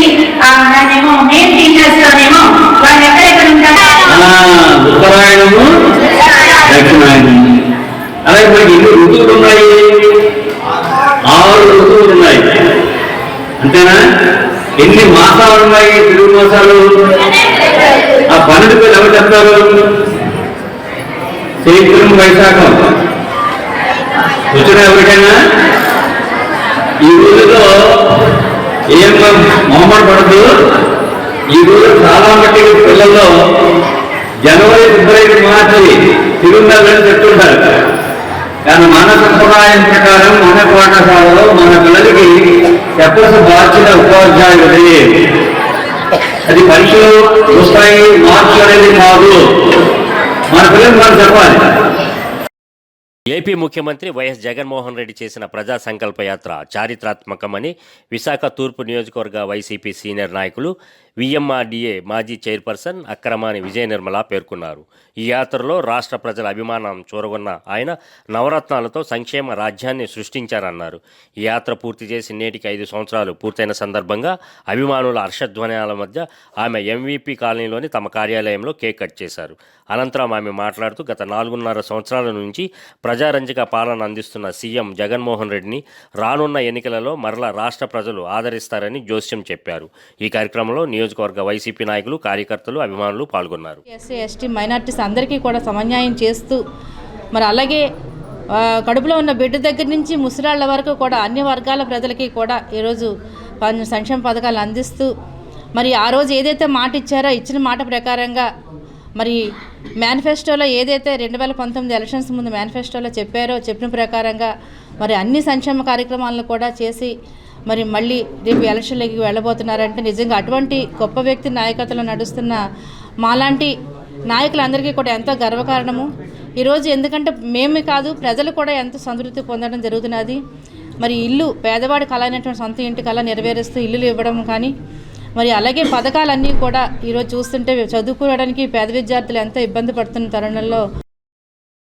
దాన్నేమో మెయిన్ టీచర్స్ తోనేమో వాళ్ళు ఎక్కడెక్కడ ఉంటారు. ఉత్తరాయణము, దక్షిణాయనము. అలాగే మనకి ఎన్ని ఋతువులు ఉన్నాయి? 6 ఋతువులు ఉన్నాయి, అంతేనా? ఎన్ని మాసాలు ఉన్నాయి తెలుగు మాసాలు? ఆ 12 పేరు ఎవరు చెప్తారు? చైత్రం, వైశాఖం వచ్చిన ఎవరికైనా ఈ రోజులో ఏం మొహమాట పడదు. ఈ రోజు చాలా మట్టి పిల్లల్లో జనవరి, ఫిబ్రవరి, మార్చి తిరుమలని చెప్తుంటారు. కానీ మన సంప్రదాయం ప్రకారం మన పాఠశాలలో మన పిల్లలకి చెప్పాల్సిన బాధ్యత ఉపాధ్యాయులది. అది పరీక్షలు వస్తాయి మార్చి అనేది కాదు, మన పిల్లలు మనం చెప్పాలి. ఏపీ ముఖ్యమంత్రి వైఎస్ జగన్మోహన్ రెడ్డి చేసిన ప్రజా సంకల్ప యాత్ర చారిత్రాత్మకమని విశాఖ తూర్పు నియోజకవర్గ వైసీపీ సీనియర్ నాయకులు విఎంఆర్డీఏ మాజీ చైర్పర్సన్ అక్రమాని విజయ నిర్మల పేర్కొన్నారు. ఈ యాత్రలో రాష్ట్ర ప్రజల అభిమానం చూరగొన్న ఆయన నవరత్నాలతో సంక్షేమ రాజ్యాన్ని సృష్టించారన్నారు. ఈ యాత్ర పూర్తి చేసి నేటికి 5 సంవత్సరాలు పూర్తయిన సందర్భంగా అభిమానుల హర్షధ్వనాల మధ్య ఆమె ఎంవీపీ కాలనీలోని తమ కార్యాలయంలో కేక్ కట్ చేశారు. అనంతరం ఆమె మాట్లాడుతూ గత 4.5 సంవత్సరాల నుంచి ప్రజారంజక పాలన అందిస్తున్న సీఎం జగన్మోహన్ రెడ్డిని రానున్న ఎన్నికలలో మరలా రాష్ట్ర ప్రజలు ఆదరిస్తారని జోస్యం చెప్పారు. ఈ కార్యక్రమంలో నియోజకవర్గ వైసీపీ నాయకులు, కార్యకర్తలు, అభిమానులు పాల్గొన్నారు. ఎస్సీ, ఎస్టీ, మైనార్టీస్ అందరికీ కూడా సమన్యాయం చేస్తూ మరి అలాగే కడుపులో ఉన్న బిడ్డ దగ్గర నుంచి ముసలాళ్ల వరకు కూడా అన్ని వర్గాల ప్రజలకి కూడా ఈరోజు సంక్షేమ పథకాలు అందిస్తూ మరి ఆ రోజు ఏదైతే మాట ఇచ్చారో ఇచ్చిన మాట ప్రకారంగా మరి మేనిఫెస్టోలో ఏదైతే 2019 ఎలక్షన్స్ ముందు మేనిఫెస్టోలో చెప్పిన ప్రకారంగా మరి అన్ని సంక్షేమ కార్యక్రమాలను కూడా చేసి మరి మళ్ళీ రేపు ఎలక్షన్లోకి వెళ్ళబోతున్నారంటే నిజంగా అటువంటి గొప్ప వ్యక్తి నాయకత్వంలో నడుస్తున్న మాలాంటి నాయకులందరికీ కూడా ఎంతో గర్వకారణము ఈరోజు. ఎందుకంటే మేమే కాదు ప్రజలు కూడా ఎంతో సంతృప్తి పొందడం జరుగుతున్నది. మరి ఇల్లు పేదవాడి కళ అయినటువంటి సొంత ఇంటి కళ నెరవేరుస్తూ ఇల్లులు ఇవ్వడం కానీ మరి అలాగే పథకాలన్నీ కూడా ఈరోజు చూస్తుంటే చదువుకోవడానికి పేద విద్యార్థులు ఎంతో ఇబ్బంది పడుతున్న తరుణంలో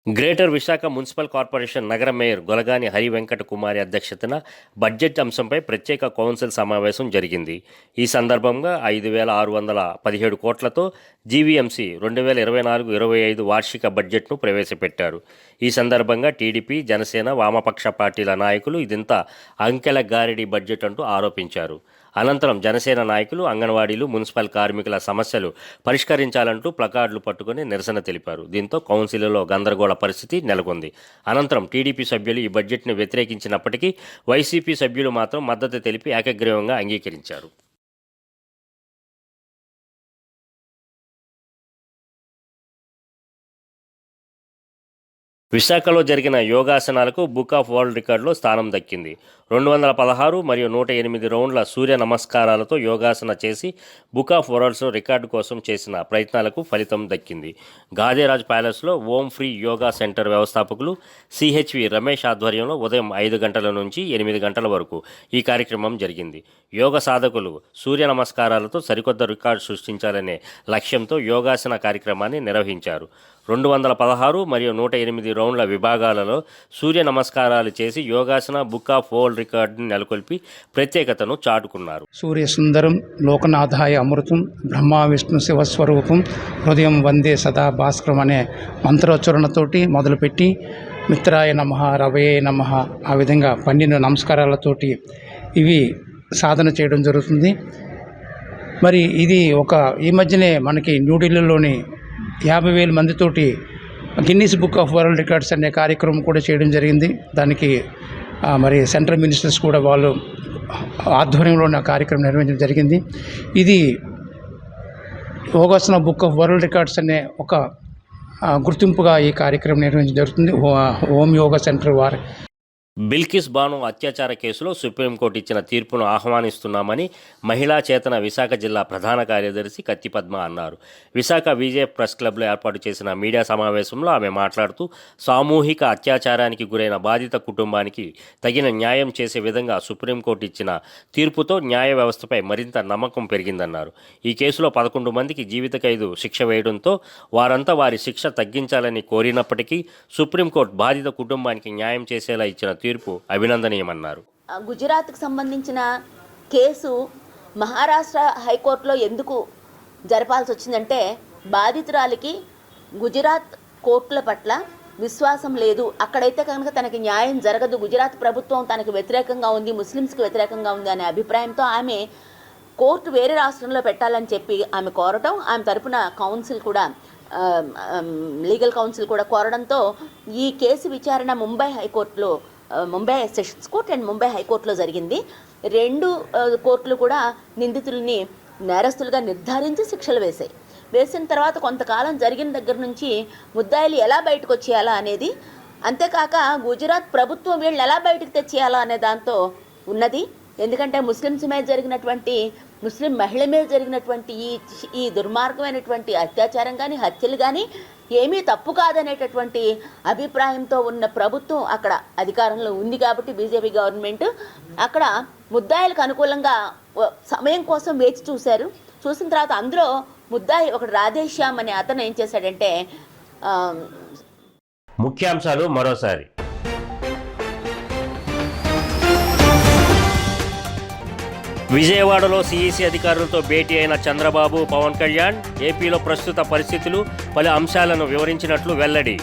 గ్రేటర్ విశాఖ మున్సిపల్ కార్పొరేషన్ నగర మేయర్ గొలగాని హరి వెంకట కుమారి అధ్యక్షతన బడ్జెట్ అంశంపై ప్రత్యేక కౌన్సిల్ సమావేశం జరిగింది. ఈ సందర్భంగా 5,617 కోట్లతో జీవీఎంసీ 2024-25 వార్షిక బడ్జెట్ను ప్రవేశపెట్టారు. ఈ సందర్భంగా టీడీపీ, జనసేన, వామపక్ష పార్టీల నాయకులు ఇదంతా అంకెల గారిడి బడ్జెట్ అంటూ ఆరోపించారు. అనంతరం జనసేన నాయకులు అంగన్వాడీలు, మున్సిపల్ కార్మికుల సమస్యలు పరిష్కరించాలంటూ ప్లకార్డులు పట్టుకుని నిరసన తెలిపారు. దీంతో కౌన్సిల్లో గందరగోళ పరిస్థితి నెలకొంది. అనంతరం టీడీపీ సభ్యులు ఈ బడ్జెట్ను వ్యతిరేకించినప్పటికీ వైసీపీ సభ్యులు మాత్రం మద్దతు తెలిపి ఏకగ్రీవంగా అంగీకరించారు. విశాఖలో జరిగిన యోగాసనాలకు బుక్ ఆఫ్ వరల్డ్ రికార్డులో స్థానం దక్కింది. 216 మరియు 108 రౌండ్ల సూర్య నమస్కారాలతో యోగాసన చేసి బుక్ ఆఫ్ వరల్డ్స్లో రికార్డు కోసం చేసిన ప్రయత్నాలకు ఫలితం దక్కింది. గాదేరాజ్ ప్యాలెస్లో ఓం ఫ్రీ యోగా సెంటర్ వ్యవస్థాపకులు సిహెచ్వి రమేష్ ఆధ్వర్యంలో ఉదయం 5 గంటల నుంచి 8 గంటల వరకు ఈ కార్యక్రమం జరిగింది. యోగ సాధకులు సూర్య నమస్కారాలతో సరికొత్త రికార్డు సృష్టించాలనే లక్ష్యంతో యోగాసన కార్యక్రమాన్ని నిర్వహించారు. 216 మరియు 108 రౌండ్ల విభాగాలలో సూర్య నమస్కారాలు చేసి యోగాసన బుక్ ఆఫ్ వరల్డ్ రికార్డును నెలకొల్పి ప్రత్యేకతను చాటుకున్నారు. సూర్య సుందరం లోకనాథాయ అమృతం బ్రహ్మ విష్ణు శివస్వరూపం హృదయం వందే సదా భాస్కరం అనే మంత్రోచ్చరణతోటి మొదలుపెట్టి మిత్రాయ నమః, రవయే నమః, ఆ విధంగా 12 నమస్కారాలతోటి ఇవి సాధన చేయడం జరుగుతుంది. మరి ఇది ఈ మధ్యనే మనకి న్యూఢిల్లీలోని 50,000 మందితోటి Guinness Book of World Records అనే కార్యక్రమం కూడా చేయడం జరిగింది. దానికి మరి సెంట్రల్ మినిస్టర్స్ కూడా వాళ్ళు ఆధ్వర్యంలో ఉన్న కార్యక్రమం నిర్వహించడం జరిగింది. ఇది yogasana book of World Records అనే ఒక గుర్తింపుగా ఈ కార్యక్రమం నిర్వహించడం జరుగుతుంది. హోమ్ యోగా సెంటర్ వారి బిల్కిస్ బాను అత్యాచార కేసులో సుప్రీంకోర్టు ఇచ్చిన తీర్పును ఆహ్వానిస్తున్నామని మహిళా చేతన విశాఖ జిల్లా ప్రధాన కార్యదర్శి కత్తి పద్మ అన్నారు. విశాఖ విజయ్ ప్రెస్ క్లబ్లో ఏర్పాటు చేసిన మీడియా సమావేశంలో ఆమె మాట్లాడుతూ సామూహిక అత్యాచారానికి గురైన బాధిత కుటుంబానికి తగిన న్యాయం చేసే విధంగా సుప్రీంకోర్టు ఇచ్చిన తీర్పుతో న్యాయ వ్యవస్థపై మరింత నమ్మకం పెరిగిందన్నారు. ఈ కేసులో 11 మందికి జీవిత ఖైదు శిక్ష వేయడంతో వారంతా వారి శిక్ష తగ్గించాలని కోరినప్పటికీ సుప్రీంకోర్టు బాధిత కుటుంబానికి న్యాయం చేసేలా ఇచ్చిన తీర్పు అభినందనీయమన్నారు. గుజరాత్కు సంబంధించిన కేసు మహారాష్ట్ర హైకోర్టులో ఎందుకు జరపాల్సి వచ్చిందంటే బాధితురాలికి గుజరాత్ కోర్టుల పట్ల విశ్వాసం లేదు. అక్కడైతే కనుక తనకి న్యాయం జరగదు, గుజరాత్ ప్రభుత్వం తనకు వ్యతిరేకంగా ఉంది, ముస్లిమ్స్కి వ్యతిరేకంగా ఉంది అనే అభిప్రాయంతో ఆమె కోర్టు వేరే రాష్ట్రంలో పెట్టాలని చెప్పి ఆమె కోరటం, ఆమె తరపున కౌన్సిల్ కూడా లీగల్ కౌన్సిల్ కూడా కోరడంతో ఈ కేసు విచారణ ముంబై హైకోర్టులో, Mumbai sessions court and Mumbai హైకోర్టులో జరిగింది. 2 కోర్టులు కూడా నిందితుల్ని నేరస్తులుగా నిర్ధారించి శిక్షలు వేసిన తర్వాత కొంతకాలం జరిగిన దగ్గర నుంచి ముద్దాయిలు ఎలా బయటకు వచ్చేయాలా అనేది, అంతేకాక గుజరాత్ ప్రభుత్వం వీళ్ళు ఎలా బయటకు తెచ్చేయాలా అనే దాంతో ఉన్నది. ఎందుకంటే ముస్లిం మహిళ మీద జరిగినటువంటి ఈ దుర్మార్గమైనటువంటి అత్యాచారం కానీ హత్యలు కానీ ఏమీ తప్పు కాదనేటటువంటి అభిప్రాయంతో ఉన్న ప్రభుత్వం అక్కడ అధికారంలో ఉంది. కాబట్టి బీజేపీ గవర్నమెంట్ అక్కడ ముద్దాయిలకు అనుకూలంగా సమయం కోసం వేచి చూసిన తర్వాత అందులో ముద్దాయి ఒకటి రాధేశ్యామ్ అనే అతను ఏం చేశాడంటే, ముఖ్యాంశాలు మరోసారి. విజయవాడలో సిఈసి అధికారులతో భేటీ అయిన చంద్రబాబు, పవన్ కళ్యాణ్ ఏపీలో ప్రస్తుత పరిస్థితులు, పలు అంశాలను వివరించినట్లు వెల్లడి.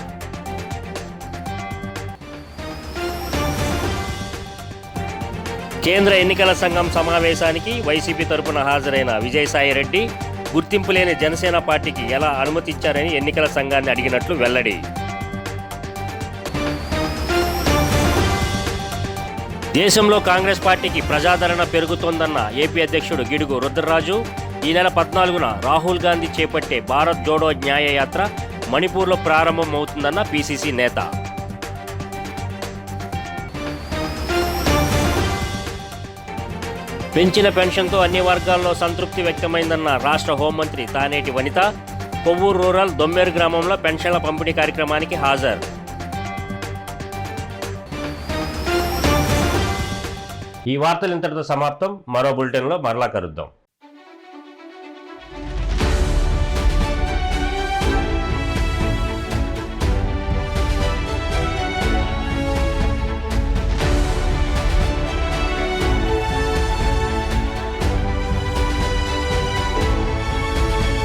కేంద్ర ఎన్నికల సంఘం సమావేశానికి వైసీపీ తరపున హాజరైన విజయసాయిరెడ్డి గుర్తింపు లేని జనసేన పార్టీకి ఎలా అనుమతిచ్చారని ఎన్నికల సంఘాన్ని అడిగినట్లు వెల్లడి. దేశంలో కాంగ్రెస్ పార్టీకి ప్రజాదరణ పెరుగుతోందన్న ఏపీ అధ్యక్షుడు గిడుగు రుద్రరాజు ఈ నెల 14న రాహుల్ గాంధీ చేపట్టే భారత్ జోడో న్యాయ యాత్ర మణిపూర్లో ప్రారంభమవుతుందన్న పీసీసీ నేత. పెంచిన పెన్షన్తో అన్ని వర్గాల్లో సంతృప్తి వ్యక్తమైందన్న రాష్ట్ర హోంమంత్రి తానేటి వనిత కొవ్వూరు రూరల్ దొమ్మేరు గ్రామంలో పెన్షన్ల పంపిణీ కార్యక్రమానికి హాజరు. ఈ వార్తలు ఇంతటితో సమాప్తం. మరో బులెటిన్లో మరలా కలుద్దాం.